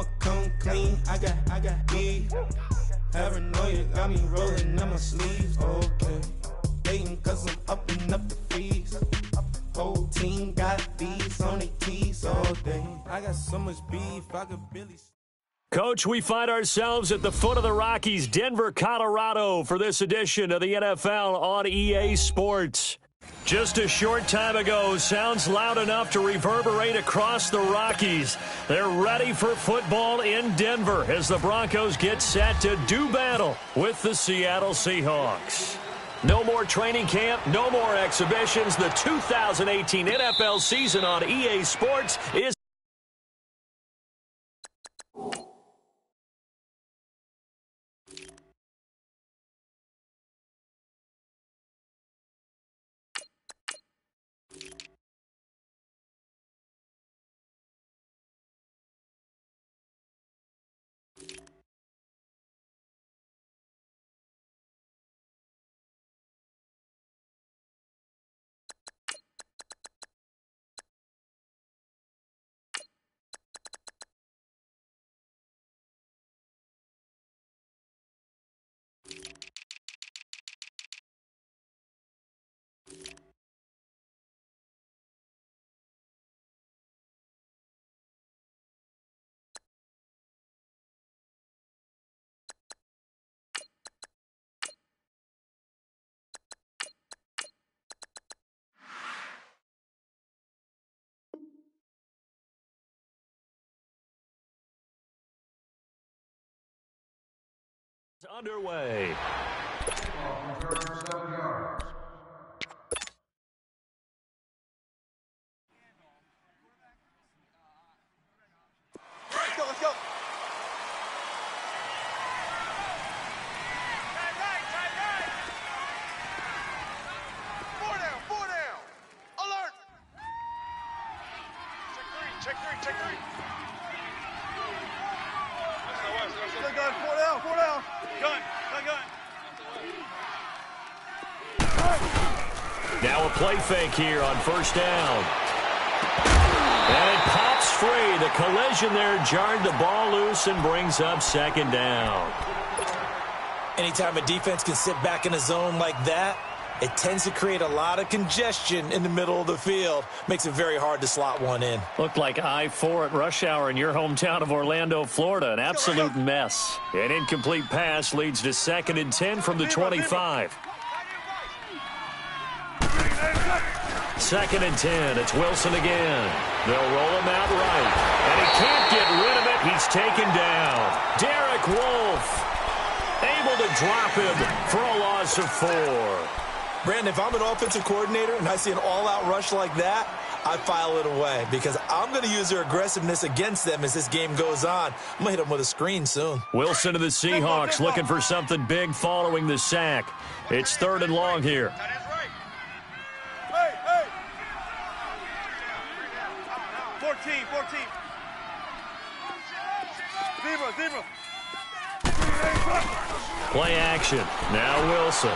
I'ma come clean. I got beef. Paranoia got me rolling on my sleeves. Okay. Dating cause I'm upping up the fees. Whole team got these on their tees all day. I got so much beef, I could barely. Coach, we find ourselves at the foot of the Rockies, Denver, Colorado, for this edition of the NFL on EA Sports. Just a short time ago, sounds loud enough to reverberate across the Rockies. They're ready for football in Denver as the Broncos get set to do battle with the Seattle Seahawks. No more training camp, no more exhibitions. The 2018 NFL season on EA Sports is underway. Let's go. Four down. Alert. Check three. Gun, four down. Gun. Now a play fake here on first down. And it pops free. The collision there jarred the ball loose and brings up second down. Anytime a defense can sit back in a zone like that, it tends to create a lot of congestion in the middle of the field. Makes it very hard to slot one in. Looked like I-4 at rush hour in your hometown of Orlando, Florida. An absolute mess. An incomplete pass leads to 2nd and 10 from the 25. 2nd and 10. It's Wilson again. They'll roll him out right. And he can't get rid of it. He's taken down. Derek Wolfe able to drop him for a loss of 4. Brandon, if I'm an offensive coordinator and I see an all-out rush like that, I file it away because I'm going to use their aggressiveness against them as this game goes on. I'm going to hit them with a screen soon. Wilson of the Seahawks looking for something big following the sack. It's 3rd and long here. Hey. 14. Zebra. Play action. Now Wilson.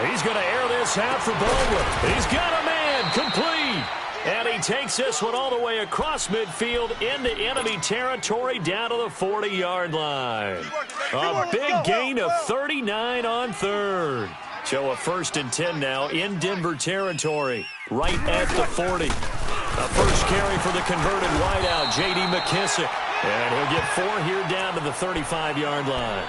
He's going to air this out for Baldwin. He's got a man complete. And he takes this one all the way across midfield into enemy territory down to the 40-yard line. A big gain of 39 on 3rd. So a 1st and 10 now in Denver territory, right at the 40. A first carry for the converted wideout, J.D. McKissick. And he'll get 4 here down to the 35-yard line.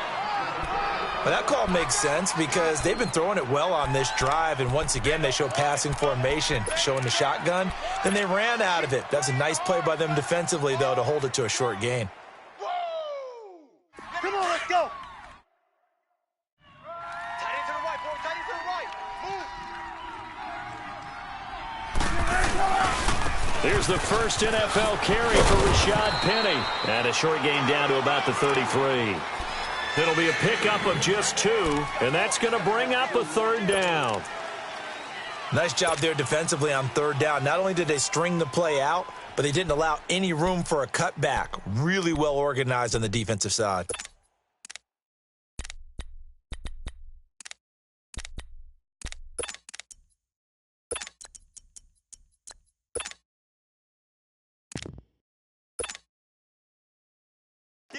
But that call makes sense because they've been throwing it well on this drive, and once again they show passing formation, showing the shotgun. Then they ran out of it. That's a nice play by them defensively, though, to hold it to a short gain. Come on, let's go. Tight end to the right, boy. Tight end to the right. Move. Here's the first NFL carry for Rashad Penny. And a short gain down to about the 33. It'll be a pickup of just 2, and that's going to bring up a 3rd down. Nice job there defensively on 3rd down. Not only did they string the play out, but they didn't allow any room for a cutback. Really well organized on the defensive side.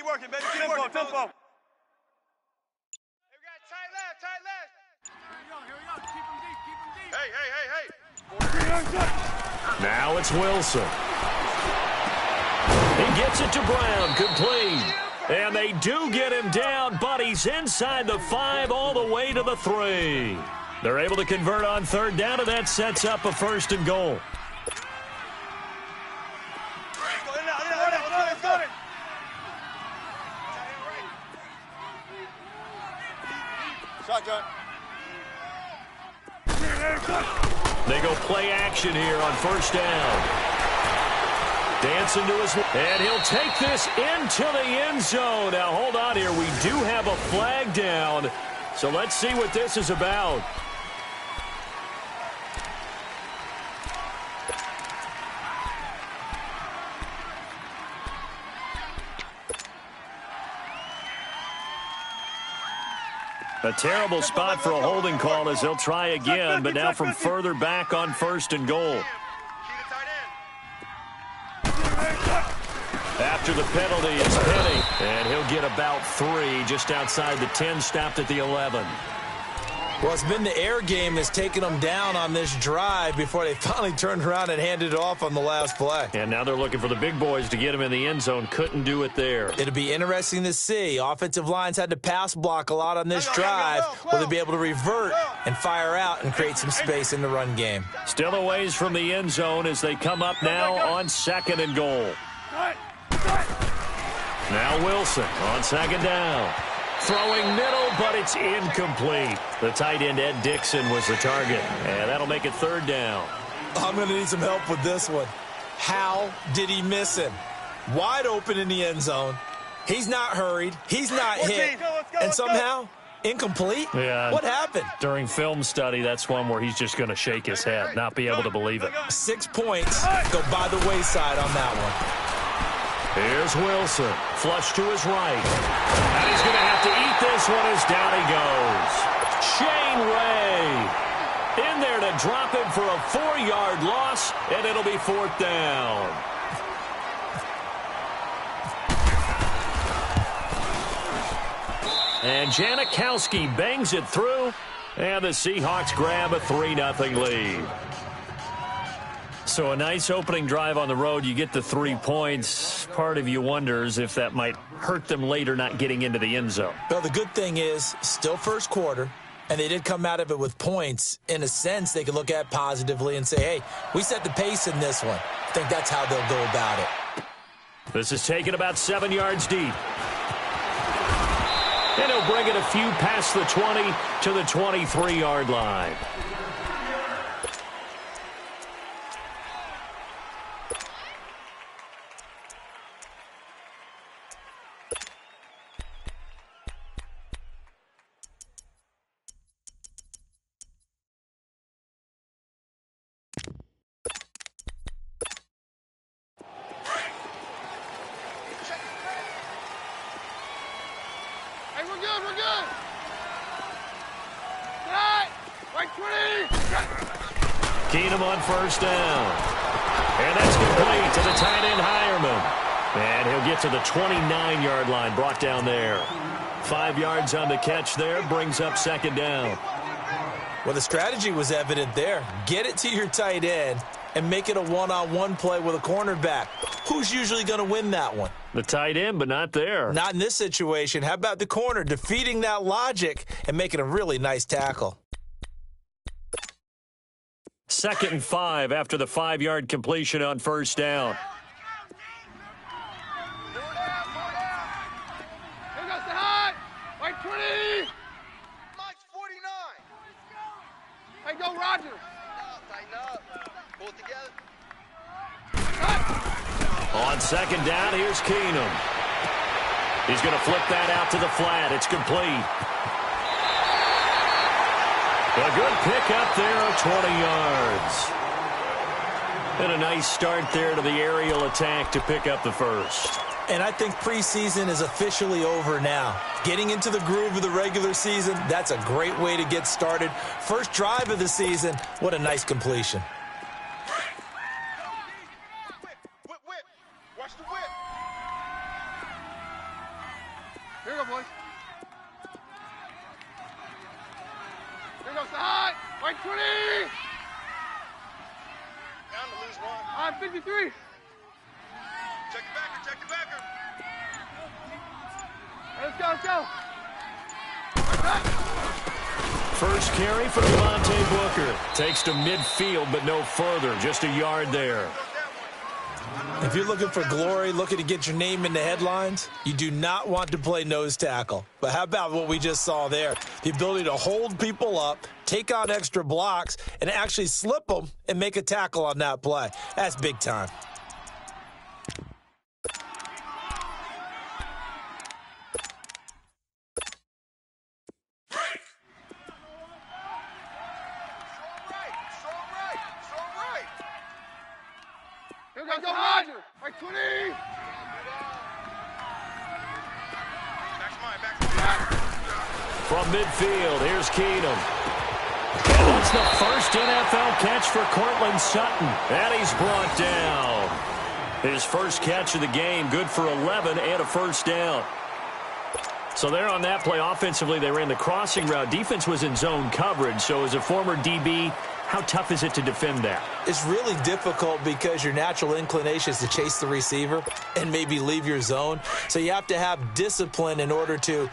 Keep working, baby. Keep working. Tempo. Hey, we got tight left, tight left. Here we go. Keep them deep. Hey. Now it's Wilson. He gets it to Brown, complete. And they do get him down, but he's inside the 5 all the way to the 3. They're able to convert on third down, and that sets up a 1st and goal. Shotgun. They go play action here on 1st down. Dancing to his, and he'll take this into the end zone. Now, hold on here. We do have a flag down, so let's see what this is about. A terrible spot for a holding call as they'll try again, but now from further back on 1st and goal. After the penalty, it's Penny, and he'll get about 3 just outside the 10, stopped at the 11. Well, it's been the air game that's taken them down on this drive before they finally turned around and handed it off on the last play. And now they're looking for the big boys to get him in the end zone. Couldn't do it there. It'll be interesting to see. Offensive lines had to pass block a lot on this drive. Will they be able to revert and fire out and create some space in the run game? Still a ways from the end zone as they come up now on 2nd and goal. Now Wilson on 2nd down. Throwing middle, but it's incomplete. The tight end, Ed Dixon, was the target. And that'll make it 3rd down. I'm going to need some help with this one. How did he miss him? Wide open in the end zone. He's not hurried. He's not hit. And somehow, incomplete? Yeah. What happened? During film study, that's one where he's just going to shake his head, not be able to believe it. 6 points go by the wayside on that one. Here's Wilson, flush to his right. And he's going to have to eat this one as down he goes. Shane Ray in there to drop him for a 4-yard loss, and it'll be 4th down. And Janikowski bangs it through, and the Seahawks grab a 3-0 lead. So a nice opening drive on the road. You get the 3 points. Part of you wonders if that might hurt them later not getting into the end zone. Well, the good thing is still first quarter, and they did come out of it with points. In a sense, they could look at positively and say, hey, we set the pace in this one. I think that's how they'll go about it. This is taken about 7 yards deep. And he'll bring it a few past the 20 to the 23-yard line. Keenum on 1st down. And that's complete to the tight end, Hireman. And he'll get to the 29-yard line, brought down there. 5 yards on the catch there, brings up 2nd down. Well, the strategy was evident there. Get it to your tight end and make it a one-on-one play with a cornerback. Who's usually going to win that one? The tight end, but not there. Not in this situation. How about the corner defeating that logic and making a really nice tackle? 2nd and 5 after the 5-yard completion on 1st down. Here goes the high. White 20. Mike's 49. Hey, go Rogers. Tighten up. Pull it together. On 2nd down, here's Keenum. He's going to flip that out to the flat. It's complete. A good pickup there, 20 yards. And a nice start there to the aerial attack to pick up the first. And I think preseason is officially over now. Getting into the groove of the regular season, that's a great way to get started. First drive of the season, what a nice completion. Whip. Watch the whip. Here we go, boys. Here goes the high. Right 20. Down to lose one. I'm 53. Check the backer, check the backer. Let's go, let's go. First carry for Devontae Booker. Takes to midfield, but no further. Just a yard there. If you're looking for glory, looking to get your name in the headlines, you do not want to play nose tackle. But how about what we just saw there? The ability to hold people up, take on extra blocks, and actually slip them and make a tackle on that play. That's big time. Here we go, Roger. Right 20. Back's mine. From midfield, here's Keenum. And that's the first NFL catch for Cortland Sutton. And he's brought down. His first catch of the game, good for 11 and a first down. So there on that play, offensively, they ran the crossing route. Defense was in zone coverage. So as a former DB, how tough is it to defend that? It's really difficult because your natural inclination is to chase the receiver and maybe leave your zone. So you have to have discipline in order to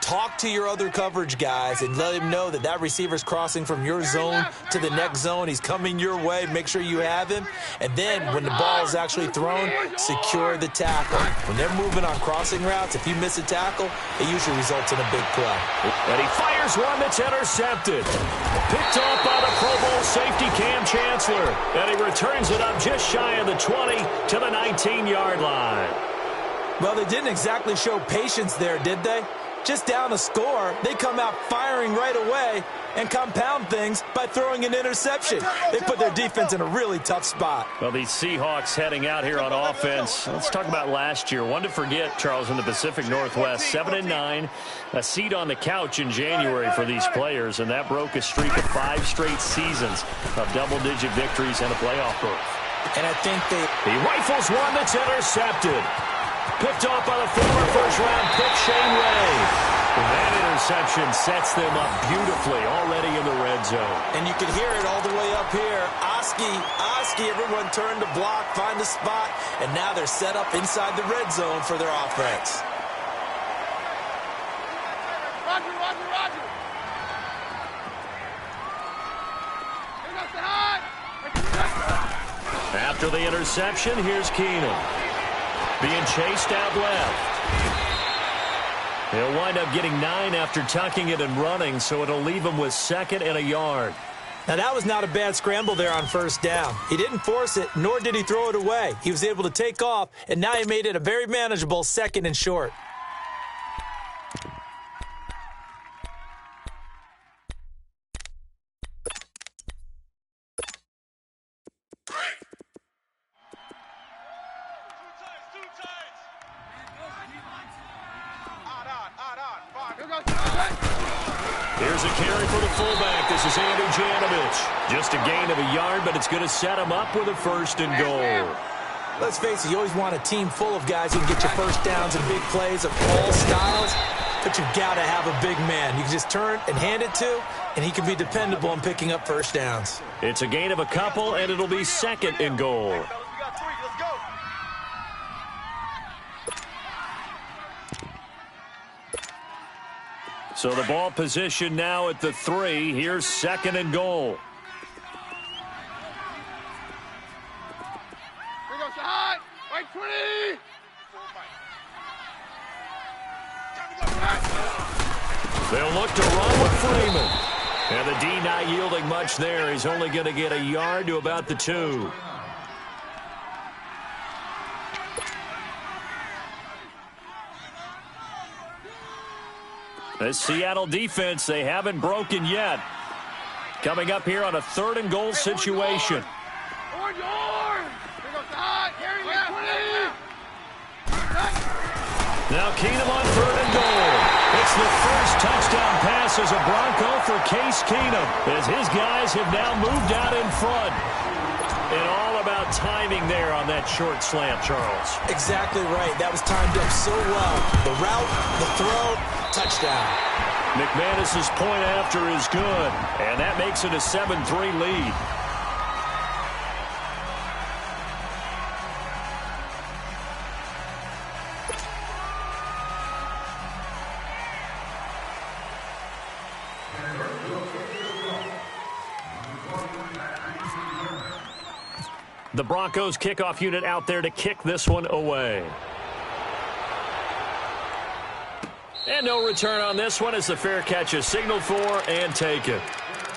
talk to your other coverage guys and let him know that that receiver's crossing from your zone to the next zone. He's coming your way. Make sure you have him. And then when the ball is actually thrown, secure the tackle. When they're moving on crossing routes, if you miss a tackle, it usually results in a big play. And he fires one that's intercepted. Picked off by the Pro Bowl safety Cam Chancellor. And he returns it up just shy of the 20 to the 19-yard line. Well, they didn't exactly show patience there, did they? Just down a score, they come out firing right away and compound things by throwing an interception. They put their defense in a really tough spot. Well, these Seahawks heading out here on offense. Let's talk about last year. One to forget, Charles, in the Pacific Northwest. 7-9, a seat on the couch in January for these players, and that broke a streak of 5 straight seasons of double-digit victories and a playoff berth. And I think he rifles one that's intercepted. Picked off by the former first-round pick, Shane Ray. And that interception sets them up beautifully already in the red zone. And you can hear it all the way up here. Oski, everyone turned to block, find the spot, and now they're set up inside the red zone for their offense. Roger. Here goes the high. After the interception, here's Keenum. Being chased out left. He'll wind up getting 9 after tucking it and running, so it'll leave him with 2nd and a yard. Now, that was not a bad scramble there on first down. He didn't force it, nor did he throw it away. He was able to take off, and now he made it a very manageable 2nd and short. Here's a carry for the fullback. This is Andy Janovich. Just a gain of a yard, but it's going to set him up with a 1st and goal. Let's face it, you always want a team full of guys who can get you first downs and big plays of all styles, but you've got to have a big man. You can just turn and hand it to, and he can be dependable in picking up first downs. It's a gain of a couple, and it'll be 2nd and goal. We got 3. Let's go. So the ball position now at the 3. Here's 2nd and goal. Here goes the high. Right 20. They'll look to run with Freeman. And the D not yielding much there. He's only going to get a yard to about the 2. This Seattle defense, they haven't broken yet. Coming up here on a 3rd and goal situation. Orange. Here goes the high. Carry left. 20. Now Keenum on 3rd and goal. It's the first touchdown pass as a Bronco for Case Keenum, as his guys have now moved out in front. And all about timing there on that short slant, Charles? Exactly right. That was timed up so well. The route, the throw, touchdown. McManus's point after is good, and that makes it a 7-3 lead. The Broncos kickoff unit out there to kick this one away. And no return on this one as the fair catch is signaled for and taken.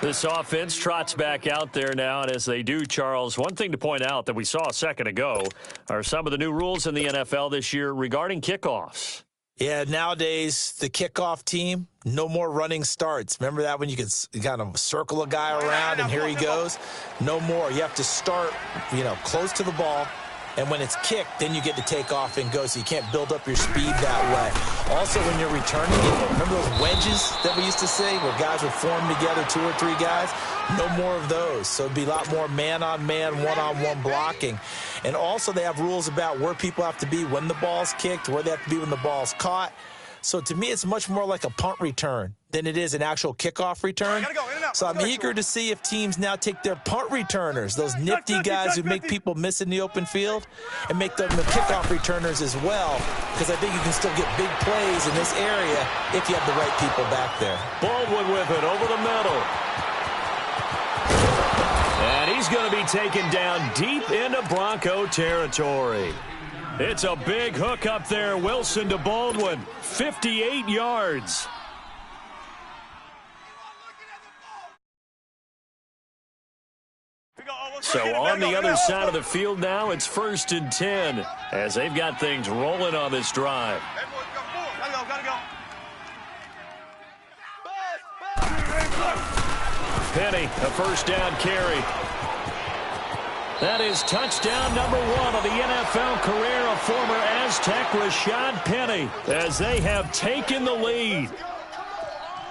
This offense trots back out there now, and as they do, Charles, one thing to point out that we saw a second ago are some of the new rules in the NFL this year regarding kickoffs. Yeah, nowadays, the kickoff team, no more running starts. Remember that when you could kind of circle a guy around and here he goes? No more. You have to start, close to the ball. And when it's kicked, then you get to take off and go, so you can't build up your speed that way. Also, when you're returning it, remember those wedges that we used to say where guys would form together, 2 or 3 guys? No more of those. So it'd be a lot more man-on-man, one-on-one blocking. And also they have rules about where people have to be when the ball's kicked, where they have to be when the ball's caught. So to me, it's much more like a punt return than it is an actual kickoff return. So I'm eager to see if teams now take their punt returners, those nifty guys who make people miss in the open field, and make them the kickoff returners as well, because I think you can still get big plays in this area if you have the right people back there. Baldwin with it over the middle. And he's going to be taken down deep into Bronco territory. It's a big hook up there. Wilson to Baldwin. 58 yards. So on the other side of the field now, it's 1st and 10 as they've got things rolling on this drive. Penny, a first down carry. That is touchdown number 1 of the NFL career of former Aztec Rashad Penny as they have taken the lead.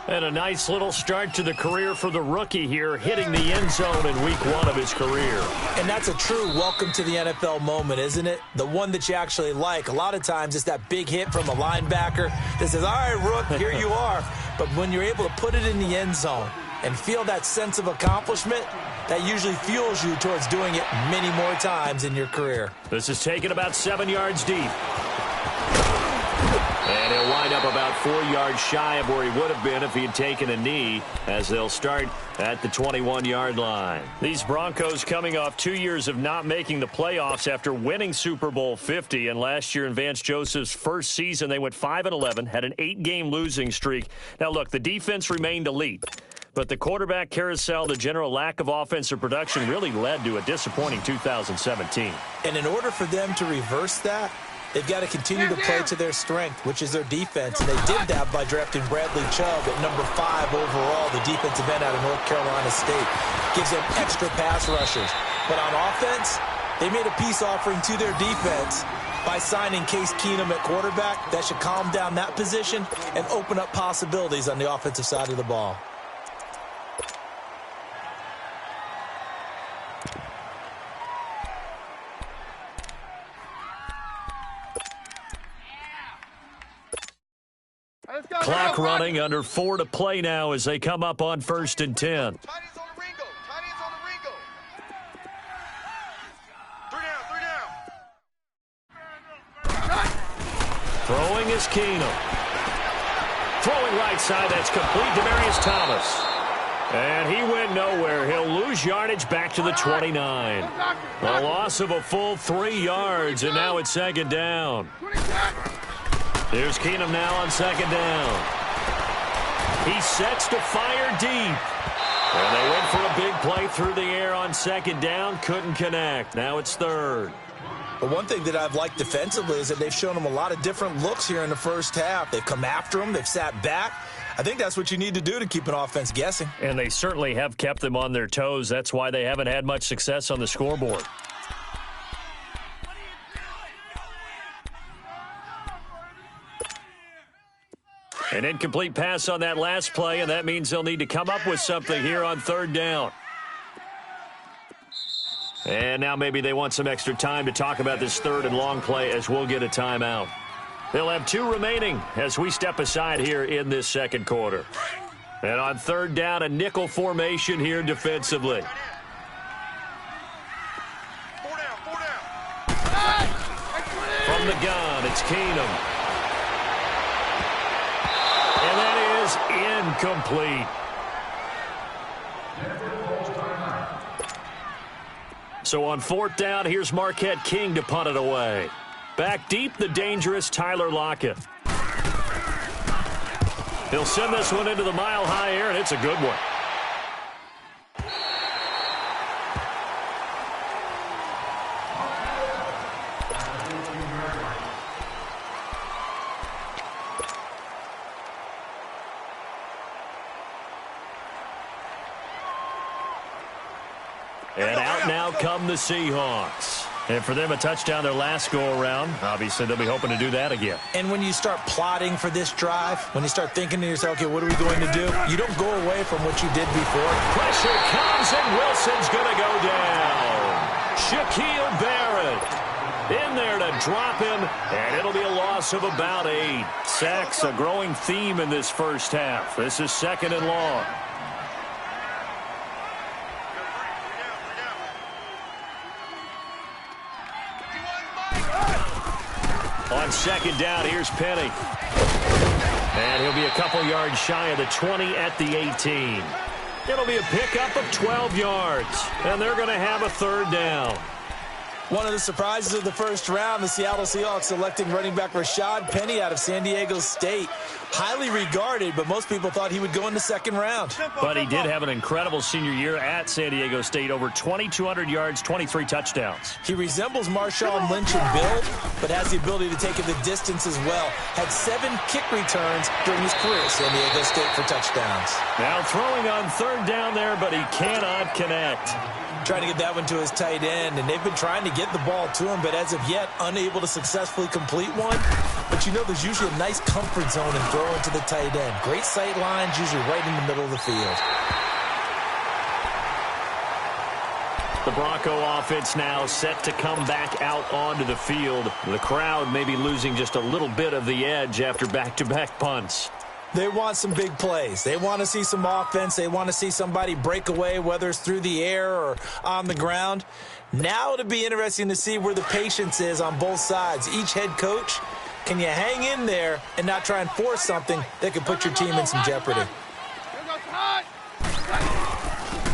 And a nice little start to the career for the rookie here, hitting the end zone in week 1 of his career. And that's a true welcome to the NFL moment, isn't it? The one that you actually like. A lot of times it's that big hit from a linebacker that says, all right, Rook, here you are. But when you're able to put it in the end zone and feel that sense of accomplishment, that usually fuels you towards doing it many more times in your career. This is taken about 7 yards deep. And he'll wind up about 4 yards shy of where he would have been if he had taken a knee, as they'll start at the 21-yard line. These Broncos coming off 2 years of not making the playoffs after winning Super Bowl 50. And last year in Vance Joseph's first season, they went 5-11, had an 8-game losing streak. Now, look, the defense remained elite. But the quarterback carousel, the general lack of offensive production really led to a disappointing 2017. And in order for them to reverse that, they've got to continue to play to their strength, which is their defense. And they did that by drafting Bradley Chubb at number 5 overall, the defensive end out of North Carolina State. Gives them extra pass rushers. But on offense, they made a peace offering to their defense by signing Case Keenum at quarterback. That should calm down that position and open up possibilities on the offensive side of the ball. Clock running, under 4 to play now as they come up on 1st and 10. Tiny's on the Ringo. Tiny's on the Ringo. 3 down. Throwing is Keenum. Throwing right side, that's complete. Demaryius Thomas. And he went nowhere. He'll lose yardage back to the 29. A loss of a full 3 yards, and now it's 2nd down. Here's Keenum now on 2nd down. He sets to fire deep. And they went for a big play through the air on 2nd down. Couldn't connect. Now it's 3rd. But one thing that I've liked defensively is that they've shown them a lot of different looks here in the first half. They've come after them. They've sat back. I think that's what you need to do to keep an offense guessing. And they certainly have kept them on their toes. That's why they haven't had much success on the scoreboard. An incomplete pass on that last play, and that means they'll need to come up with something here on 3rd down. And now maybe they want some extra time to talk about this third and long play as we'll get a timeout. They'll have 2 remaining as we step aside here in this second quarter. And on third down, a nickel formation here defensively. 4 down, 4 down. From the gun, it's Keenum. And that is incomplete. So on fourth down, here's Marquette King to punt it away. Back deep, the dangerous Tyler Lockett. He'll send this one into the mile-high air, and it's a good one. And out now come the Seahawks. And for them, a touchdown their last go-around. Obviously, they'll be hoping to do that again. And when you start plotting for this drive, when you start thinking to yourself, okay, what are we going to do? You don't go away from what you did before. Pressure comes, and Wilson's going to go down. Shaquille Barrett in there to drop him, and it'll be a loss of about 8. Sacks, a growing theme in this first half. This is second and long. On second down, here's Penny. And he'll be a couple yards shy of the 20 at the 18. It'll be a pickup of 12 yards. And they're going to have a third down. One of the surprises of the first round, the Seattle Seahawks selecting running back Rashad Penny out of San Diego State. Highly regarded, but most people thought he would go in the second round. But he did have an incredible senior year at San Diego State. Over 2,200 yards, 23 touchdowns. He resembles Marshawn Lynch in build, but has the ability to take it the distance as well. Had 7 kick returns during his career at San Diego State for touchdowns. Now throwing on third down there, but he cannot connect. Trying to get that one to his tight end, and they've been trying to get the ball to him, but as of yet, unable to successfully complete one. But you know there's usually a nice comfort zone in throwing to the tight end. Great sight lines, usually right in the middle of the field. The Bronco offense now set to come back out onto the field. The crowd may be losing just a little bit of the edge after back-to-back punts. They want some big plays. They want to see some offense. They want to see somebody break away, whether it's through the air or on the ground. Now it'll be interesting to see where the patience is on both sides. Each head coach, can you hang in there and not try and force something that could put your team in some jeopardy?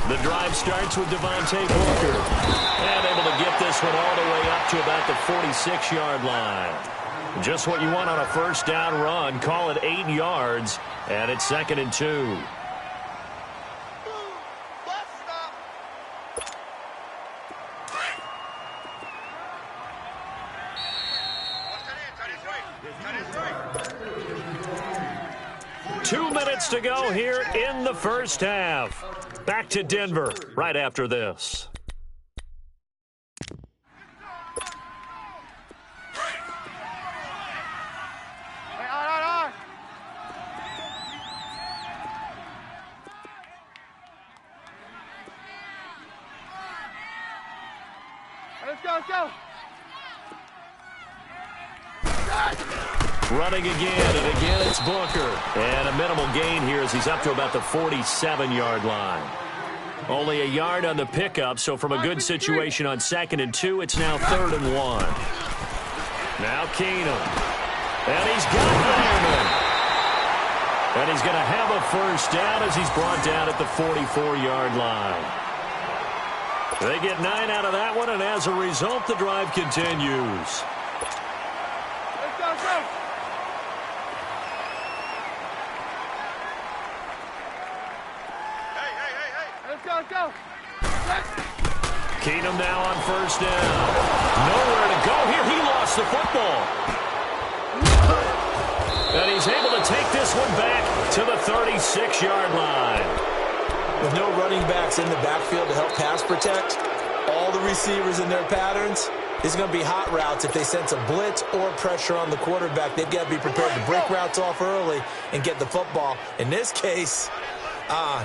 The drive starts with Devontae Booker. And able to get this one all the way up to about the 46-yard line. Just what you want on a first down run. Call it 8 yards, and it's 2nd and 2. Two minutes to go here in the first half. Back to Denver right after this. Let's go. Running again, and again it's Booker. And a minimal gain here as he's up to about the 47-yard line. Only a yard on the pickup, so from a good situation on 2nd and 2, it's now 3rd and 1. Now Keenum. And he's got Bowman. And he's going to have a first down as he's brought down at the 44-yard line. They get 9 out of that one, and as a result, the drive continues. Let's go. Hey. Let's go. Keenum now on first down. Nowhere to go here. He lost the football. And he's able to take this one back to the 36-yard line. With no running backs in the backfield to help pass protect, all the receivers in their patterns, these are going to be hot routes if they sense a blitz or pressure on the quarterback. They've got to be prepared to break routes off early and get the football. In this case,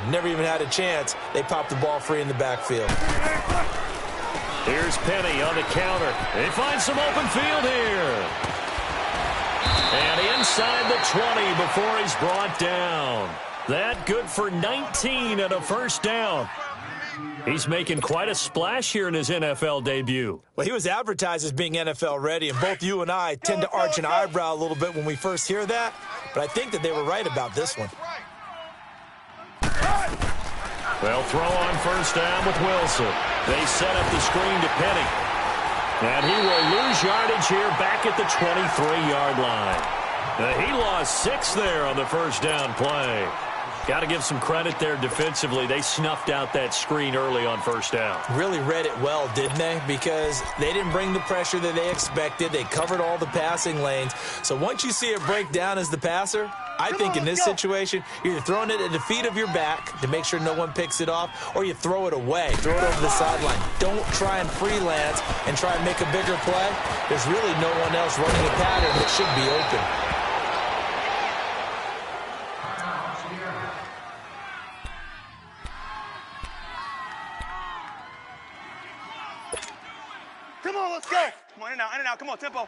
never even had a chance. They popped the ball free in the backfield. Here's Penny on the counter. They find some open field here. And inside the 20 before he's brought down. That good for 19 and a first down. He's making quite a splash here in his NFL debut. Well, he was advertised as being NFL ready, and both you and I tend to arch an eyebrow a little bit when we first hear that, but I think that they were right about this one. They'll throw on first down with Wilson. They set up the screen to Penny. And he will lose yardage here back at the 23-yard line. He lost 6 there on the first down play. Got to give some credit there defensively. They snuffed out that screen early on first down. Really read it well, didn't they? Because they didn't bring the pressure that they expected. They covered all the passing lanes. So once you see it break down as the passer, I think in this situation, you're either throwing it at the feet of your back to make sure no one picks it off, or you throw it away, throw it over the sideline. Don't try and freelance and try and make a bigger play. There's really no one else running a pattern that should be open. Come on, let's go. Come on, in and out. Come on, tempo.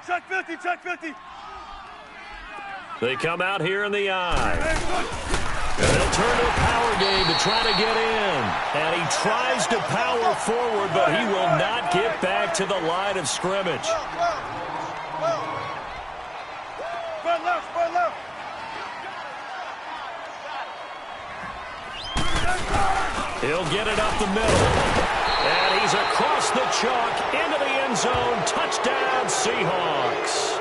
Check 50, check 50. They come out here in the eye. And they'll turn to a power game to try to get in. And he tries to power forward, but he will not get back to the line of scrimmage. Spread left, spread left. He'll get it up the middle. And he's across the chalk into the end zone. Touchdown, Seahawks.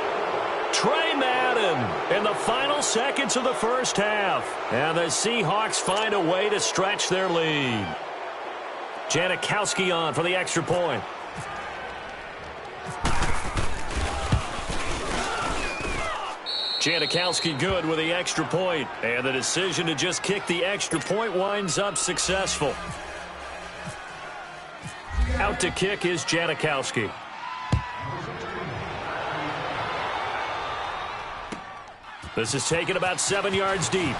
Trey Madden in the final seconds of the first half. And the Seahawks find a way to stretch their lead. Janikowski on for the extra point. Janikowski good with the extra point. And the decision to just kick the extra point winds up successful. Out to kick is Janikowski. This is taken about 7 yards deep.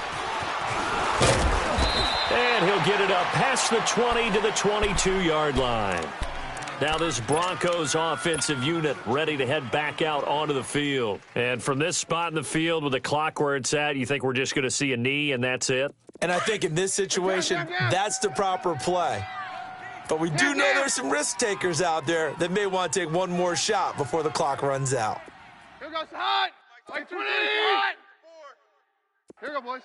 And he'll get it up past the 20 to the 22-yard line. Now this Broncos offensive unit ready to head back out onto the field. And from this spot in the field with the clock where it's at, you think we're just going to see a knee and that's it? And I think in this situation, that's the proper play. But we do know there's some risk takers out there that may want to take one more shot before the clock runs out. Here goes the hot. Like 20. Here we go, boys.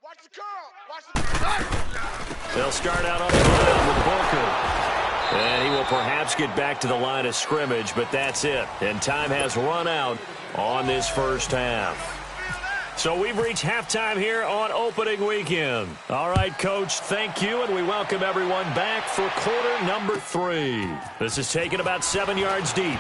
Watch the curl. Watch the curl. They'll start out on the ground with Booker. And he will perhaps get back to the line of scrimmage, but that's it. And time has run out on this first half. So we've reached halftime here on opening weekend. All right, Coach, thank you, and we welcome everyone back for quarter number 3. This is taken about 7 yards deep.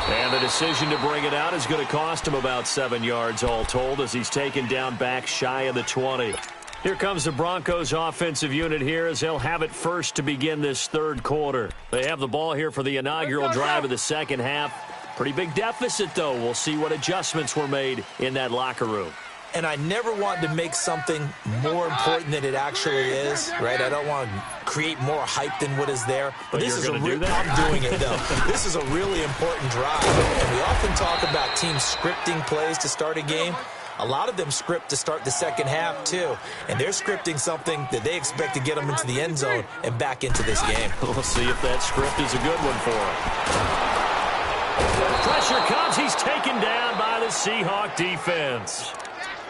And the decision to bring it out is going to cost him about 7 yards all told as he's taken down back shy of the 20. Here comes the Broncos offensive unit here as they'll have it first to begin this third quarter. They have the ball here for the inaugural drive of the second half. Pretty big deficit, though. We'll see what adjustments were made in that locker room. And I never want to make something more important than it actually is, right? I don't want to create more hype than what is there. But this is I'm doing it, though. This is a really important drive. And we often talk about teams scripting plays to start a game. A lot of them script to start the second half, too. And they're scripting something that they expect to get them into the end zone and back into this game. We'll see if that script is a good one for them. Pressure comes. He's taken down by the Seahawk defense.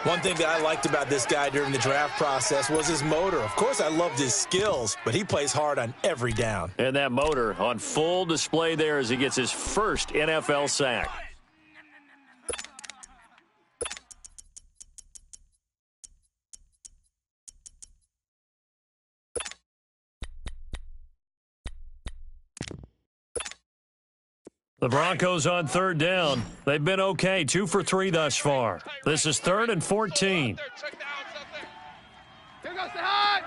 One thing that I liked about this guy during the draft process was his motor. Of course, I loved his skills, but he plays hard on every down. And that motor on full display there as he gets his first NFL sack. The Broncos on third down. They've been okay, 2 for 3 thus far. This is 3rd and 14. Here goes the hot.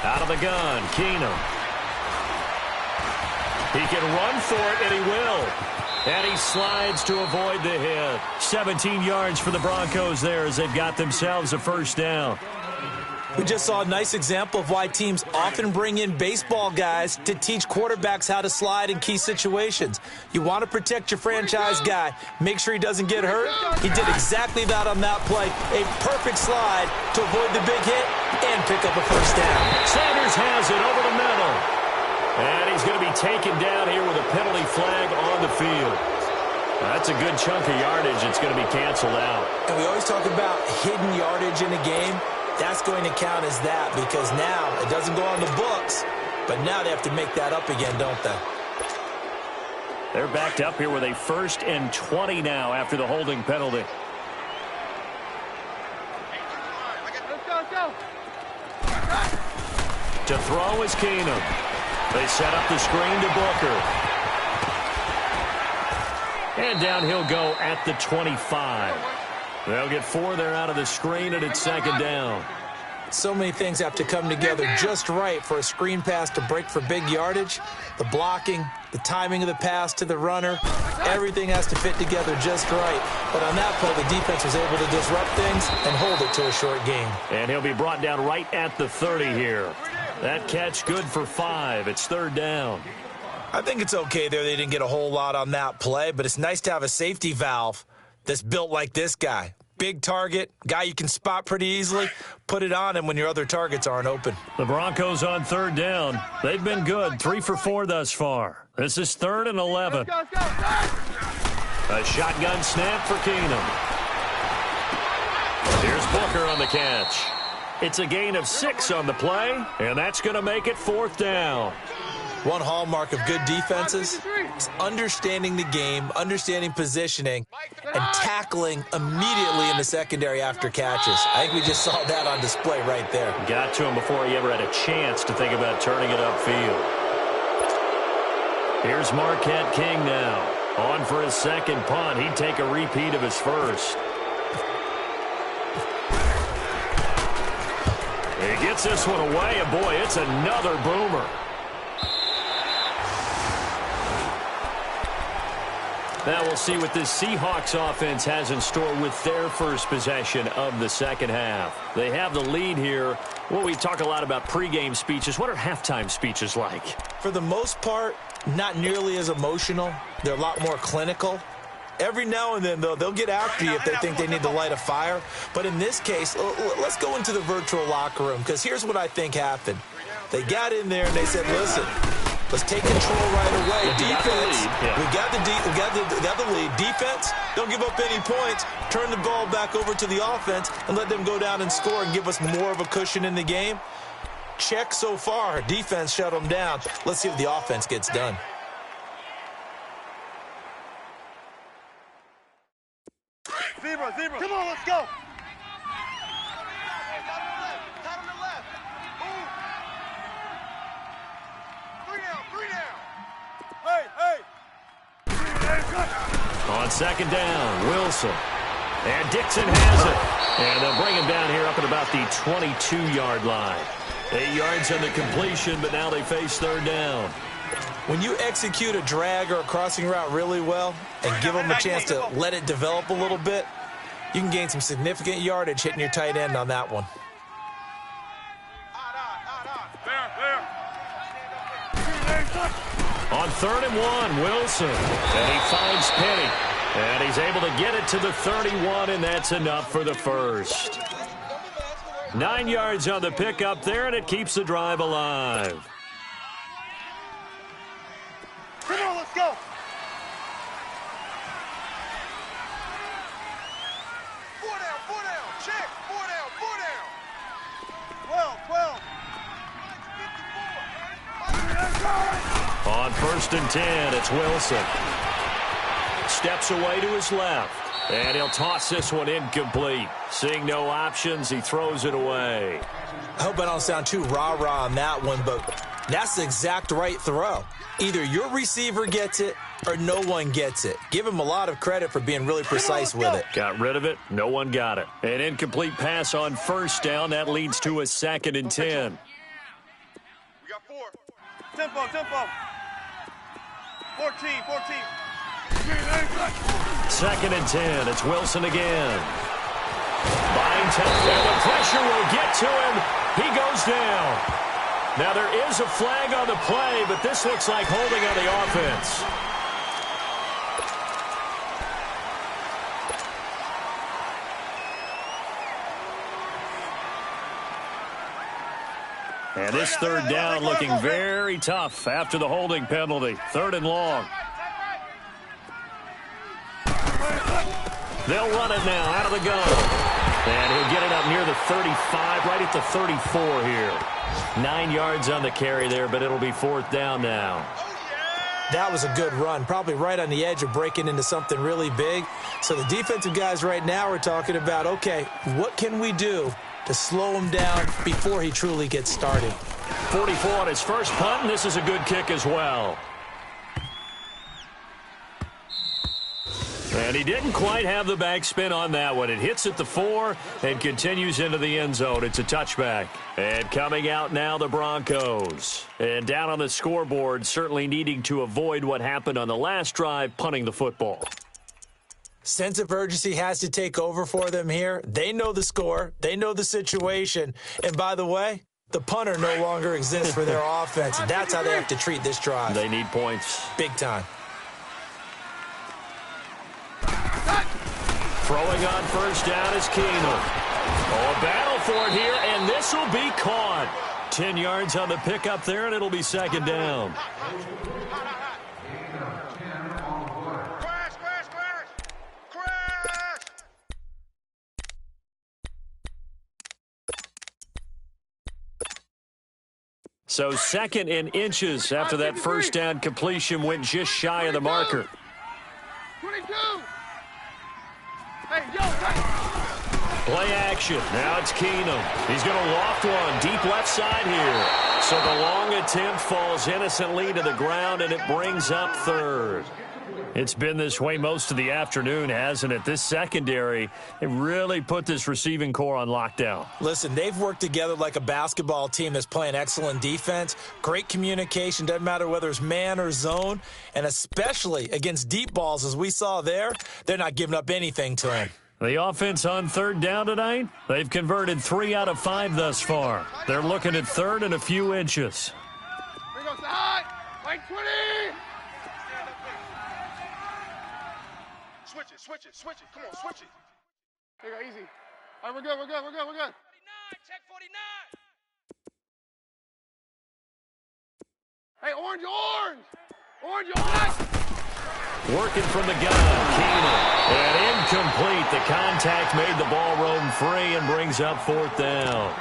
Out of the gun, Keenum. He can run for it, and he will. And he slides to avoid the hit. 17 yards for the Broncos there as they've got themselves a first down. We just saw a nice example of why teams often bring in baseball guys to teach quarterbacks how to slide in key situations. You want to protect your franchise guy. Make sure he doesn't get hurt. He did exactly that on that play. A perfect slide to avoid the big hit and pick up a first down. Sanders has it over the middle. And he's going to be taken down here with a penalty flag on the field. That's a good chunk of yardage. It's going to be canceled out. And we always talk about hidden yardage in a game. That's going to count as that because now it doesn't go on the books, but now they have to make that up again, don't they? They're backed up here with a 1st and 20 now after the holding penalty. Let's go. To throw is Keenum. They set up the screen to Booker. And down he'll go at the 25. They'll get 4 there out of the screen, and it's 2nd down. So many things have to come together just right for a screen pass to break for big yardage. The blocking, the timing of the pass to the runner, everything has to fit together just right. But on that play, the defense was able to disrupt things and hold it to a short gain. And he'll be brought down right at the 30 here. That catch good for 5. It's 3rd down. I think it's okay there. They didn't get a whole lot on that play, but it's nice to have a safety valve that's built like this guy. Big target, guy you can spot pretty easily. Put it on him when your other targets aren't open. The Broncos on 3rd down. They've been good, 3 for 4 thus far. This is 3rd and 11. Let's go. A shotgun snap for Keenum. Here's Booker on the catch. It's a gain of 6 on the play, and that's going to make it 4th down. One hallmark of good defenses is understanding the game, understanding positioning, and tackling immediately in the secondary after catches. I think we just saw that on display right there. Got to him before he ever had a chance to think about turning it upfield. Here's Marquette King now. On for his 2nd punt. He'd take a repeat of his 1st. He gets this one away, and boy, it's another boomer. Now we'll see what this Seahawks offense has in store with their first possession of the 2nd half. They have the lead here. Well, we talk a lot about pregame speeches. What are halftime speeches like? For the most part, not nearly as emotional. They're a lot more clinical. Every now and then, though, they'll get after you if they think they need to light a fire. But in this case, let's go into the virtual locker room, because here's what I think happened. They got in there and they said, listen, let's take control right away. Defense, we got the lead. Defense, don't give up any points. Turn the ball back over to the offense and let them go down and score and give us more of a cushion in the game. Check so far. Defense shut them down. Let's see if the offense gets done. Zebra. Come on, let's go. Pat on the left. Move. 3 down. On 2nd down, Wilson. And Dixon has it. And they'll bring him down here up at about the 22-yard line. 8 yards on the completion, but now they face 3rd down. When you execute a drag or a crossing route really well and give them a chance to let it develop a little bit, you can gain some significant yardage hitting your tight end on that one. On 3rd and 1, Wilson. And he finds Penny. And he's able to get it to the 31, and that's enough for the 1st. 9 yards on the pickup there, and it keeps the drive alive. Come on, let's go. Four down. Check. 4 down. 12. On 1st and 10, it's Wilson. Steps away to his left. And he'll toss this one incomplete. Seeing no options, he throws it away. I hope I don't sound too rah-rah on that one, but that's the exact right throw. Either your receiver gets it or no one gets it. Give him a lot of credit for being really precise with it. Got rid of it. No one got it. An incomplete pass on 1st down. That leads to a 2nd and 10. We got 4. Tempo. 14. 2nd and 10. It's Wilson again. Buying contact. And the pressure will get to him. He goes down. Now there is a flag on the play, but this looks like holding on the offense. And this third down looking very tough after the holding penalty. 3rd and long. They'll run it now out of the gun. And he'll get it up near the 35, right at the 34 here. 9 yards on the carry there, but it'll be 4th down now. That was a good run, probably right on the edge of breaking into something really big. So the defensive guys right now are talking about, okay, what can we do to slow him down before he truly gets started? 44 on his first punt, and this is a good kick as well. And he didn't quite have the backspin on that one. It hits at the 4 and continues into the end zone. It's a touchback. And coming out now, the Broncos. And down on the scoreboard, certainly needing to avoid what happened on the last drive, punting the football. Sense of urgency has to take over for them here. They know the score. They know the situation. And by the way, the punter no longer exists for their offense. That's how they have to treat this drive. They need points. Big time. Throwing on first down is Keenum. Oh, a battle for it here, and this will be caught. 10 yards on the pickup there, and it'll be 2nd down. So 2nd and inches after that first down completion went just shy of the marker. 22. Hey, yo, hey. Play action. Now it's Keenum. He's going to loft one deep left side here. So the long attempt falls innocently to the ground, and it brings up 3rd. It's been this way most of the afternoon, hasn't it? This secondary, it really put this receiving core on lockdown. Listen, they've worked together like a basketball team that's playing excellent defense. Great communication, doesn't matter whether it's man or zone. And especially against deep balls, as we saw there, they're not giving up anything to him. The offense on 3rd down tonight, they've converted 3 out of 5 thus far. They're looking at 3rd and a few inches. Here goes the high. Like 20. Switch it. Come on, switch it. Here you go, easy. All right, we're good. 49, check 49. Hey, orange. Working from the gun, Keenum. And incomplete. The contact made the ball roam free and brings up 4th down.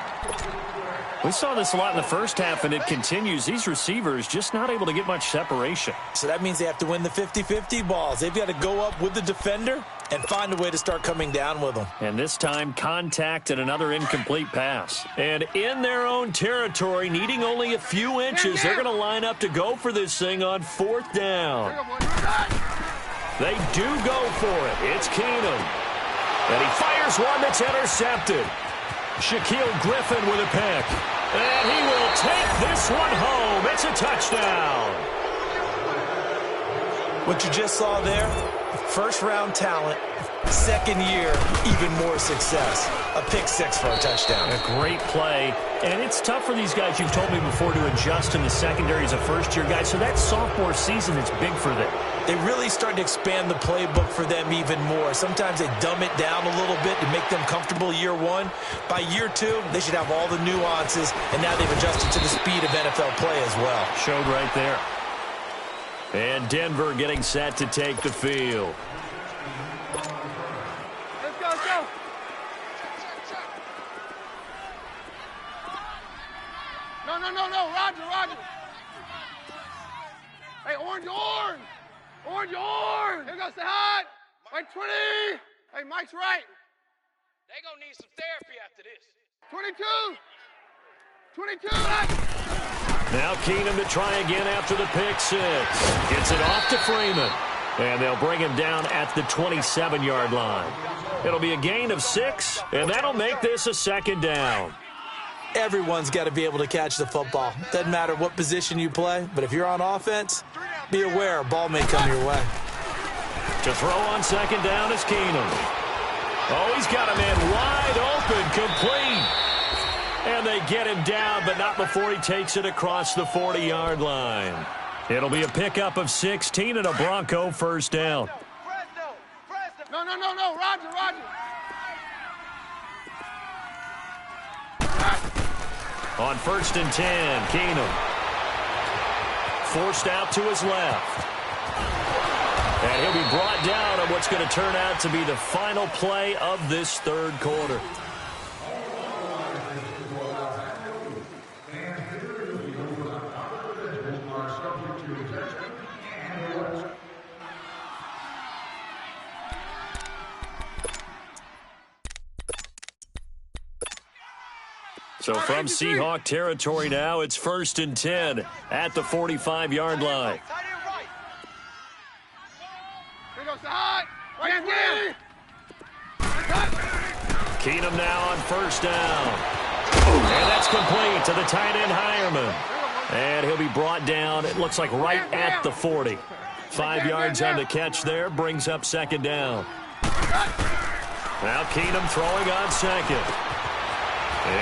We saw this a lot in the first half, and it continues. These receivers just not able to get much separation. So that means they have to win the 50-50 balls. They've got to go up with the defender and find a way to start coming down with them. And this time, contact and another incomplete pass. And in their own territory, needing only a few inches, they're going to line up to go for this thing on 4th down. They do go for it. It's Keenum. And he fires one that's intercepted. Shaquille Griffin with a pick. And he will take this one home. It's a touchdown. What you just saw there, first-round talent, 2nd year, even more success. A pick 6 for a touchdown. A great play. And it's tough for these guys, you've told me before, to adjust in the secondary as a first-year guy. So that sophomore season is big for them. They really start to expand the playbook for them even more. Sometimes they dumb it down a little bit to make them comfortable year 1. By year 2, they should have all the nuances, and now they've adjusted to the speed of NFL play as well. Showed right there. And Denver getting set to take the field. Let's go. No. Roger. Hey, orange. Here goes the hot. Like 20. Hey, Mike's right. They gonna need some therapy after this. 22. Now Keenum to try again after the pick 6. Gets it off to Freeman. And they'll bring him down at the 27-yard line. It'll be a gain of 6, and that'll make this a 2nd down. Everyone's got to be able to catch the football. Doesn't matter what position you play, but if you're on offense, be aware a ball may come your way. To throw on 2nd down is Keenum. Oh, he's got a man wide open, complete. And they get him down, but not before he takes it across the 40-yard line. It'll be a pickup of 16 and a Bronco first down. No, Roger. On 1st and 10, Keenum. Forced out to his left. And he'll be brought down on what's going to turn out to be the final play of this third quarter. So from Seahawk territory now, it's 1st and 10 at the 45-yard line. Keenum now on 1st down. And that's complete to the tight end, Hireman. And he'll be brought down, it looks like right at the 40. 5 yards on the catch there, brings up 2nd down. Now Keenum throwing on 2nd.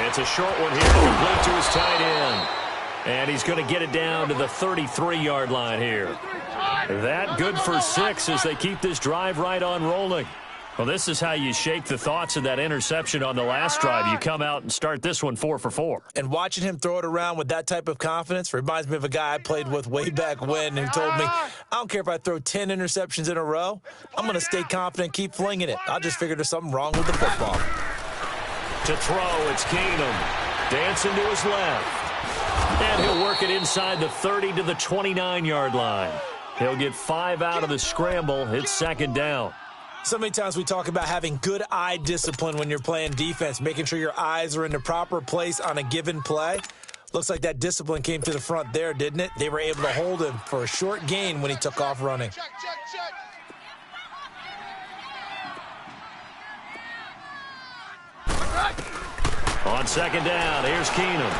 It's a short one here, complete to his tight end. And he's going to get it down to the 33-yard line here. That good for 6 as they keep this drive right on rolling. Well, this is how you shake the thoughts of that interception on the last drive. You come out and start this one 4 for 4. And watching him throw it around with that type of confidence reminds me of a guy I played with way back when who told me, I don't care if I throw 10 interceptions in a row. I'm going to stay confident, keep flinging it. I just figured there's something wrong with the football. To throw, it's Keenum. Dancing to his left. And he'll work it inside the 30 to the 29-yard line. He'll get 5 out of the scramble. It's 2nd down. So many times we talk about having good eye discipline when you're playing defense, making sure your eyes are in the proper place on a given play. Looks like that discipline came to the front there, didn't it? They were able to hold him for a short gain when he took off running. Check. On 2nd down, here's Keenum.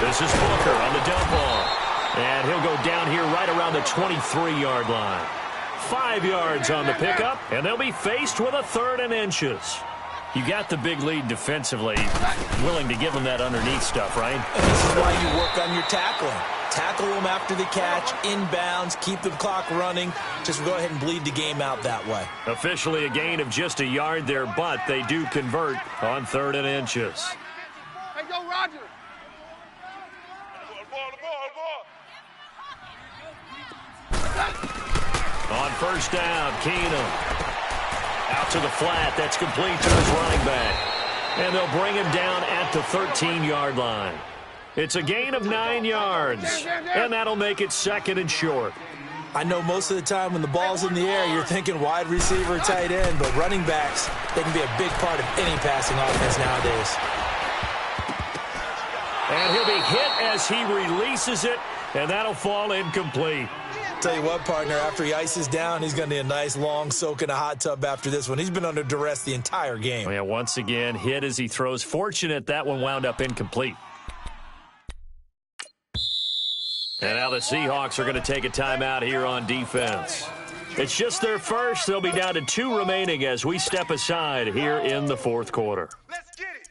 This is Booker on the dump off. And he'll go down here right around the 23-yard line. 5 yards on the pickup, and they'll be faced with a 3rd and inches. You got the big lead defensively, willing to give them that underneath stuff, right? And this is why you work on your tackling. Tackle them after the catch, inbounds, keep the clock running. Just go ahead and bleed the game out that way. Officially a gain of just a yard there, but they do convert on 3rd and inches. Hey, go, Roger. On 1st down, Keenum. Out to the flat. That's complete to his running back. And they'll bring him down at the 13-yard line. It's a gain of 9 yards, and that'll make it 2nd and short. I know most of the time when the ball's in the air, you're thinking wide receiver, tight end, but running backs, they can be a big part of any passing offense nowadays. And he'll be hit as he releases it, and that'll fall incomplete. Tell you what, partner, after he ices down, he's going to need a nice long soak in a hot tub after this one. He's been under duress the entire game. Yeah, once again, hit as he throws. Fortunate that one wound up incomplete. And now the Seahawks are going to take a timeout here on defense. It's just their first. They'll be down to 2 remaining as we step aside here in the 4th quarter. Let's get it.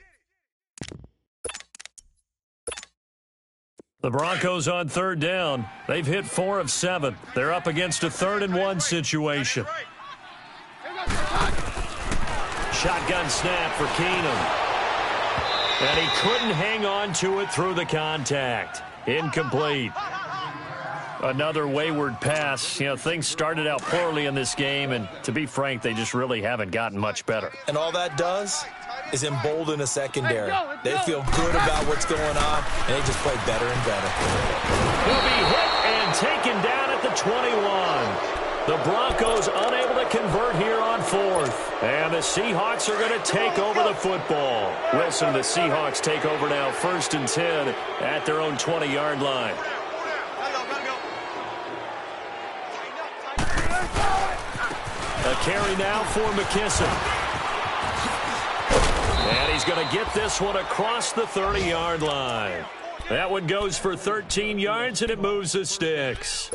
The Broncos on 3rd down. They've hit 4 of 7. They're up against a 3rd and 1 situation. Shotgun snap for Keenum. And he couldn't hang on to it through the contact. Incomplete. Another wayward pass. You know, things started out poorly in this game, and to be frank, they just really haven't gotten much better. And all that does is embolden a secondary. They feel good about what's going on, and they just play better and better. He'll be hit and taken down at the 21. The Broncos unable to convert here on 4th. And the Seahawks are going to take over the football. Listen, the Seahawks take over now 1st and 10 at their own 20-yard line. A carry now for McKissick. And he's going to get this one across the 30-yard line. That one goes for 13 yards, and it moves the sticks.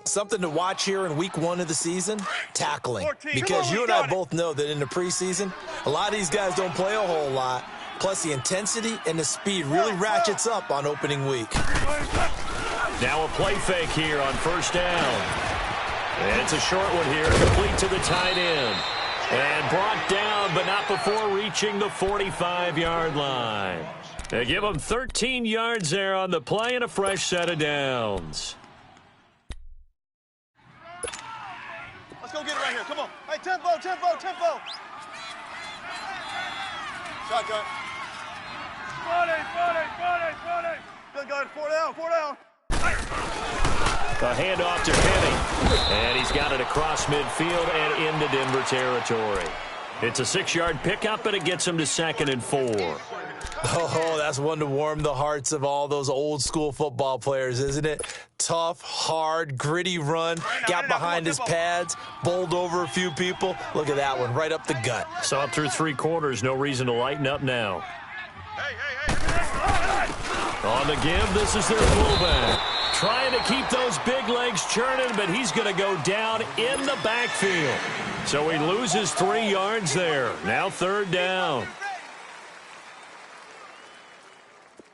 Something to watch here in week 1 of the season, tackling. Because you and I both know that in the preseason, a lot of these guys don't play a whole lot. Plus, the intensity and the speed really ratchets up on opening week. Now a play fake here on first down. And it's a short one here, complete to the tight end. And brought down, but not before reaching the 45-yard line. They give him 13 yards there on the play and a fresh set of downs. Let's go get it right here. Come on. Hey, tempo. Shotgun. 40. Good guy, 4 down. A handoff to Penny. And he's got it across midfield and into Denver territory. It's a 6-yard pickup, and it gets him to 2nd and 4. Oh, that's one to warm the hearts of all those old school football players, isn't it? Tough, hard, gritty run, got behind his pads, bowled over a few people. Look at that one, right up the gut. So up through 3 quarters, no reason to lighten up now. On the give, this is their fullback. Trying to keep those big legs churning, but he's going to go down in the backfield. So he loses 3 yards there. Now 3rd down.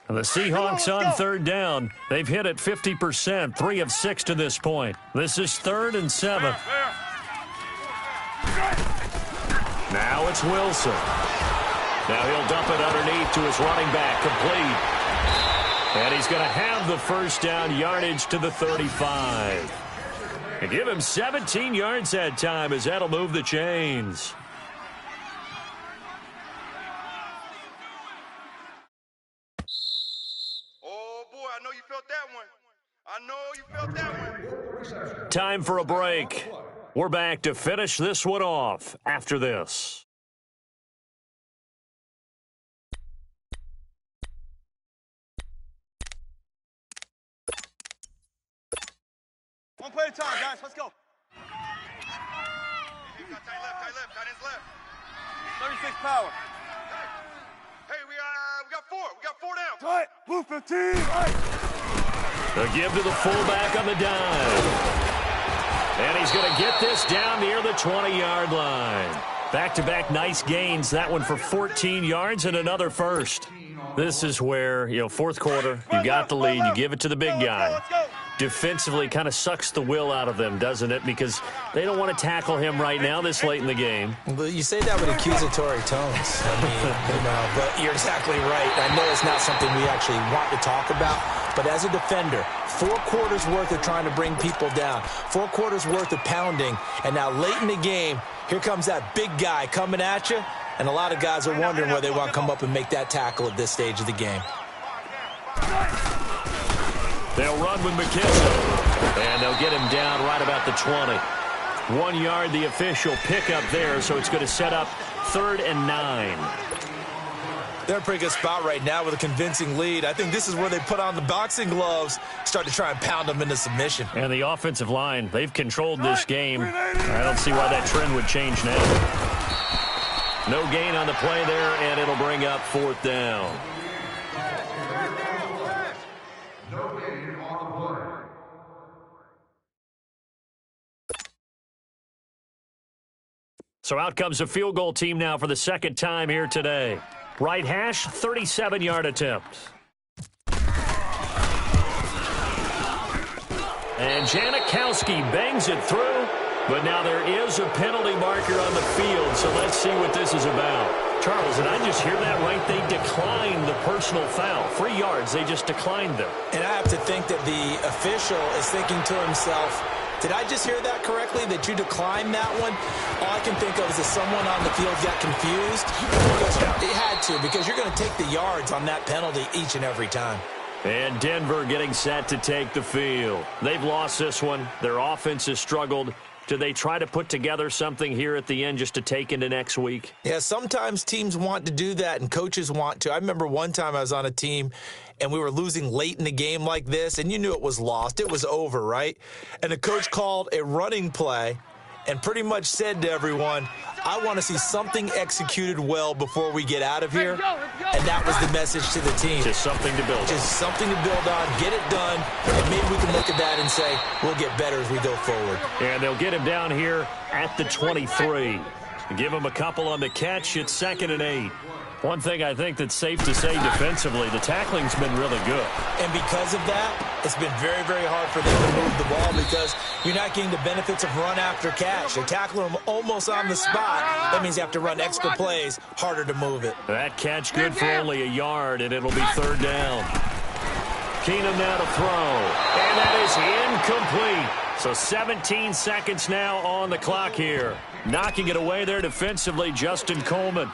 The Seahawks on 3rd down. They've hit it 50%, 3 of 6 to this point. This is 3rd and 7. Now it's Wilson. Now he'll dump it underneath to his running back, complete. And he's going to have the first down, yardage to the 35. And give him 17 yards that time, as that'll move the chains. Oh, boy, I know you felt that one. Time for a break. We're back to finish this one off after this. One play at a time, guys. Let's go. Tight left. 36 power. Hey, we got 4. We got 4 down. Tight. Blue 15. Right. A give to the fullback on the dime. And he's going to get this down near the 20-yard line. Back-to-back nice gains. That one for 14 yards and another first. This is where, 4th quarter, you got the lead, you give it to the big guy. Defensively kind of sucks the will out of them, doesn't it? Because they don't want to tackle him right now this late in the game. Well, you say that with accusatory tones. But you're exactly right. I know it's not something we actually want to talk about, but as a defender, 4 quarters worth of trying to bring people down, 4 quarters worth of pounding, and now late in the game, here comes that big guy coming at you, and a lot of guys are wondering whether they want to come up and make that tackle at this stage of the game. They'll run with McKissick, and they'll get him down right about the 20. 1 yard, the official pickup there, so it's going to set up 3rd and 9. They're in a pretty good spot right now with a convincing lead. I think this is where they put on the boxing gloves, start to try and pound them into submission. And the offensive line, they've controlled this game. I don't see why that trend would change now. No gain on the play there, and it'll bring up 4th down. So out comes a field goal team now for the 2nd time here today. Right hash, 37-yard attempt. And Janikowski bangs it through, but now there is a penalty marker on the field, so let's see what this is about. Charles, and I just hear that right? They declined the personal foul. 3 yards, they just declined them. And I have to think that the official is thinking to himself, did I just hear that correctly, that you declined that one? All I can think of is that someone on the field got confused. It had to, because you're going to take the yards on that penalty each and every time. And Denver getting set to take the field. They've lost this one. Their offense has struggled. Do they try to put together something here at the end just to take into next week? Yeah, sometimes teams want to do that and coaches want to. I remember one time I was on a team and we were losing late in the game like this, and you knew it was lost. It was over, right? And the coach called a running play and pretty much said to everyone, I want to see something executed well before we get out of here. And that was the message to the team. Just something to build on. Just something to build on, get it done, and maybe we can look at that and say, we'll get better as we go forward. And they'll get him down here at the 23. Give him a couple on the catch. It's 2nd and 8. One thing I think that's safe to say defensively, the tackling's been really good. And because of that, it's been very, very hard for them to move the ball because you're not getting the benefits of run after catch. They tackle them almost on the spot. That means you have to run extra plays, harder to move it. That catch good for only a yard, and it'll be 3rd down. Keenum now to throw, and that is incomplete. So 17 seconds now on the clock here. Knocking it away there defensively, Justin Coleman.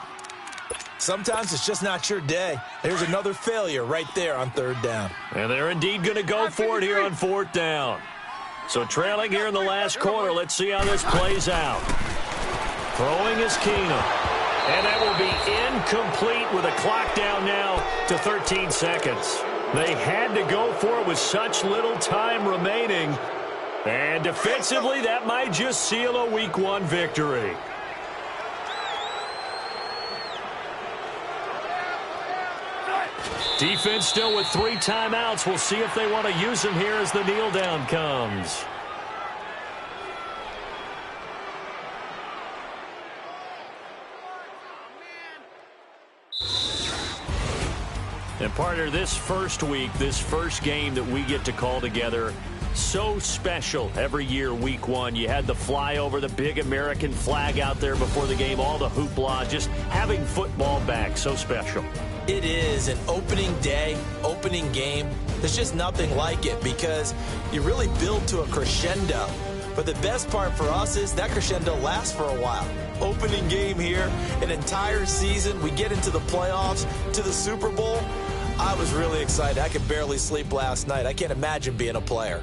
Sometimes it's just not your day. There's another failure right there on 3rd down. And they're indeed going to go for it here on 4th down. So trailing here in the last quarter. Let's see how this plays out. Throwing is Keenum. And that will be incomplete with a clock down now to 13 seconds. They had to go for it with such little time remaining. And defensively, that might just seal a Week 1 victory. Defense still with 3 timeouts. We'll see if they want to use them here as the kneel down comes. And partner, this first week, this first game that we get to call together, so special every year, Week 1. You had the flyover, the big American flag out there before the game, all the hoopla, just having football back, so special. It is an opening day, opening game. There's just nothing like it because you really build to a crescendo. But the best part for us is that crescendo lasts for a while. Opening game here, an entire season. We get into the playoffs, to the Super Bowl. I was really excited. I could barely sleep last night. I can't imagine being a player.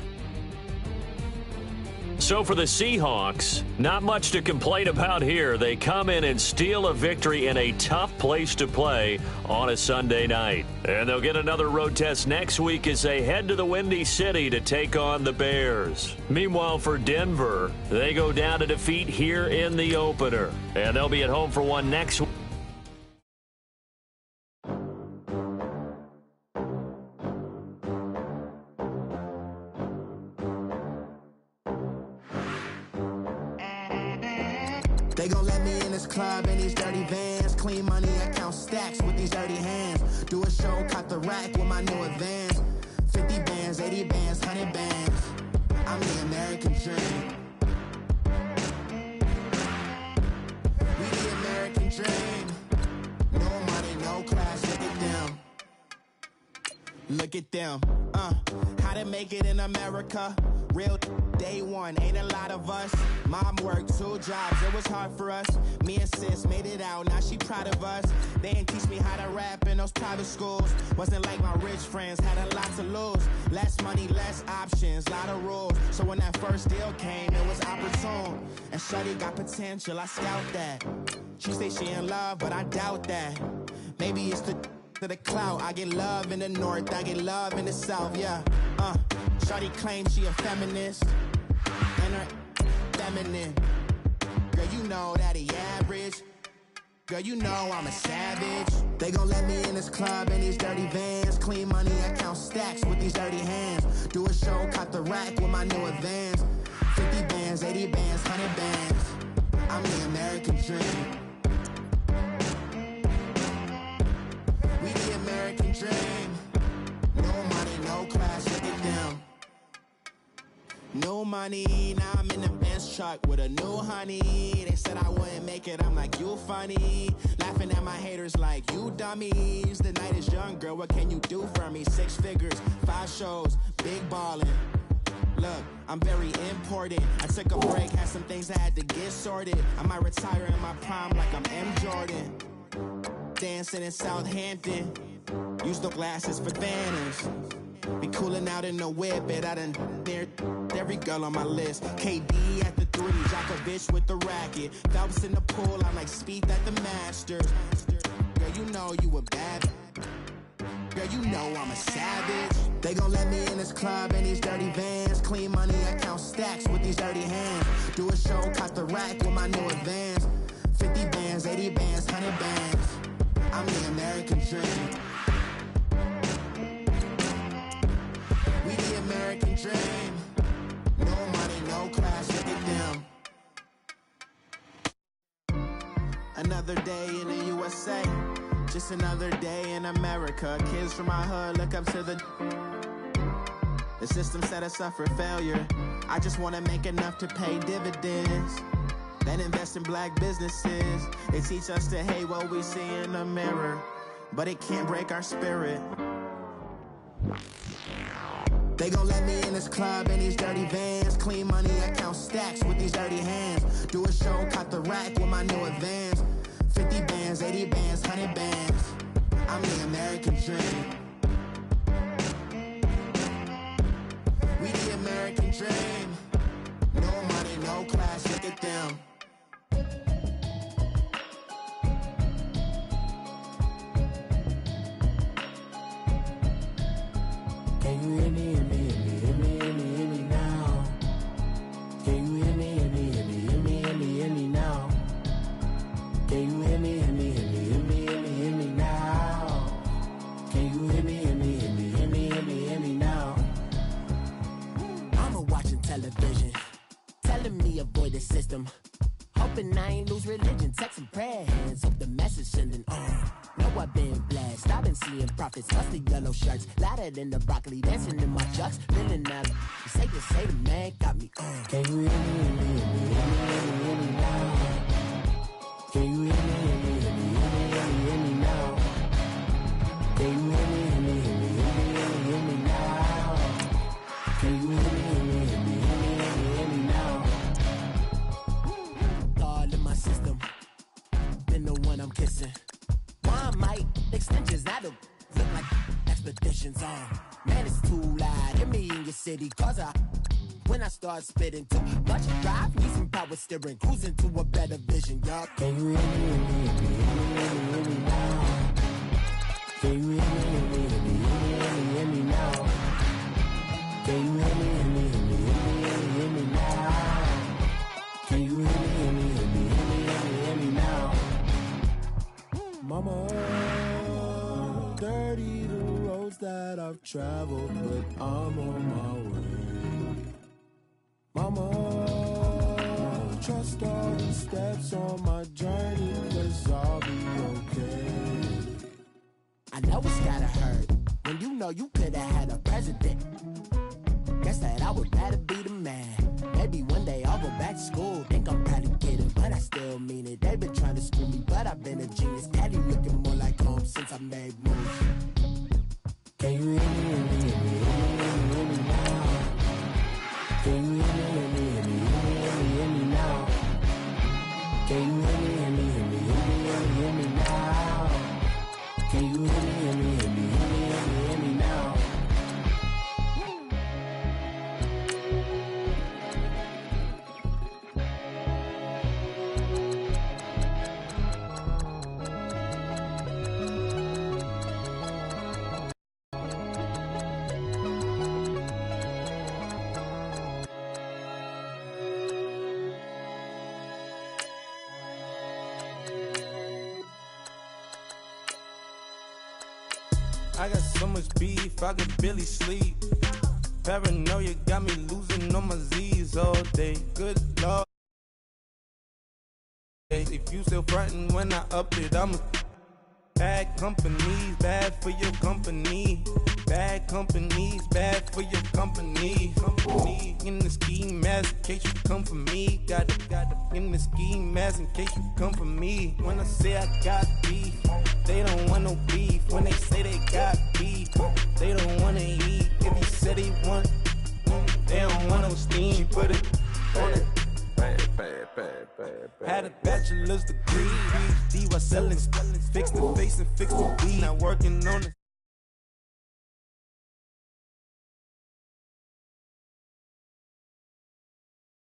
So for the Seahawks, not much to complain about here. They come in and steal a victory in a tough place to play on a Sunday night. And they'll get another road test next week as they head to the Windy City to take on the Bears. Meanwhile, for Denver, they go down to defeat here in the opener. And they'll be at home for one next week. They gon' let me in this club in these dirty vans. Clean money, I count stacks with these dirty hands. Do a show, cut the rack with my new advance. 50 bands, 80 bands, 100 bands. I'm the American dream. We the American dream. No money, no class, look at them. Look at them, how to make it in America. Real day one, ain't a lot of us. Mom worked 2 jobs, it was hard for us. Me and sis made it out, now she proud of us. They didn't teach me how to rap in those private schools. Wasn't like my rich friends, had a lot to lose. Less money, less options, lot of rules. So when that first deal came, it was opportune. And shorty got potential, I scout that. She say she in love, but I doubt that. Maybe it's to the clout. I get love in the north, I get love in the south, yeah. Shorty claims she a feminist, and her feminine. Girl, you know that he average. Girl, you know I'm a savage. They gon' let me in this club in these dirty vans. Clean money, I count stacks with these dirty hands. Do a show, cut the rack with my new advance. 50 bands, 80 bands, 100 bands. I'm the American dream. We the American dream. No money, no class, look at them. No money, now I'm in the Benz truck with a new honey. They said I wouldn't make it, I'm like, you funny. Laughing at my haters like, you dummies. The night is young, girl, what can you do for me? 6 figures, 5 shows, big ballin'. Look, I'm very important. I took a break, had some things I had to get sorted. I might retire in my prime like I'm M. Jordan. Dancing in Southampton. Use the glasses for banners. Be cooling out in the whip, but I done near every girl on my list. KD at the 3, Djokovic with the racket. Phelps in the pool, I'm like Speed at the Masters. Girl, you know you a bad. Girl, you know I'm a savage. They gon' let me in this club in these dirty vans. Clean money, I count stacks with these dirty hands. Do a show, cut the rack with my new advance. 50 bands, 80 bands, 100 bands. I'm the American dream. We the American dream. No money, no class, look at them. Another day in the USA, just another day in America. Kids from my hood look up to the system set us up for failure. I just want to make enough to pay dividends, then invest in black businesses. They teach us to hate what we see in the mirror, but it can't break our spirit. They gon' let me in this club in these dirty vans. Clean money, I count stacks with these dirty hands. Do a show, cut the rack with my new advance. 50 bands, 80 bands, 100 bands. I'm the American dream. We the American dream. No money, no class, look at them. Can you hear me, hear me, hear me, hear me, hear me, hear me now? Can you hear me, hear me, hear me, hear me, hear me, hear me now? Can you hear me, hear me, hear me, hear me, hear me, hear me now? Can you hear me, hear me, hear me, hear me, hear me, hear me now? I'm watching television, telling me avoid the system. Hoping I ain't lose religion, texting prayer hands, hope the message sending on. Know I've been blessed, I've been seeing prophets, musty yellow shirts, louder than the broccoli, dancing in my chucks, feeling out. You say the man got me on. Can you hear me, hear me, hear me, hear me, hear me now? Can you hear me, hear me, hear me, hear me, hear me, hear me now? Can you hear me, hear me, hear me, hear me, hear me, hear me now? Can you hear me, hear me, hear me, hear me, hear me, hear me now? All in my system, been the one I'm kissing. One might extensions, I don't look like expeditions on. Man, it's too loud. Hear me in your city, cause when I start spitting too much drive, need some power steering, cruising to a better vision, y'all. Can you hear me, hear me, hear me, hear me, hear me now? Can you hear me, hear me, hear me, hear me, hear me now? Can you hear me, hear me, hear me, hear me, hear me now? Can you hear me, hear me, hear me, hear me, hear me, hear me now? Mama, dirty the roads that I've traveled, but I'm on my way. Mama, trust all the steps on my journey, 'cause I'll be okay. I know it's gotta hurt when you know you could've had a president. Guess that I would rather be the man. Maybe one day I'll go back to school. Think I'm probably kidding, but I still mean it. They've been trying to school me, but I've been a genius. Daddy looking more like home since I made moves. Can you hear me, hear me, hear me, hear me, hear me now? Can you hear me, hear me, hear me, hear me, hear me, hear me now? Can you hear me, hear me, hear me, hear me, hear me, hear me now? Can you hear me, hear me, hear me, hear me, hear me, hear me now? I got so much beef, I could barely sleep. Paranoia got me losing on my Z's all day. Good Lord. If you still frontin' when I up it, I'm a bad companies, bad for your company. Bad companies, bad for your company. Company in the ski mask in case you come for me. Got in the ski mask in case you come for me. When I say I got beef, they don't want no beef. When they say they got beef, they don't wanna eat. If you said they want, they don't want no steam. She put it on it. Had a bachelor's degree, PhD while selling, fix the face and fix the weed. Not working on it.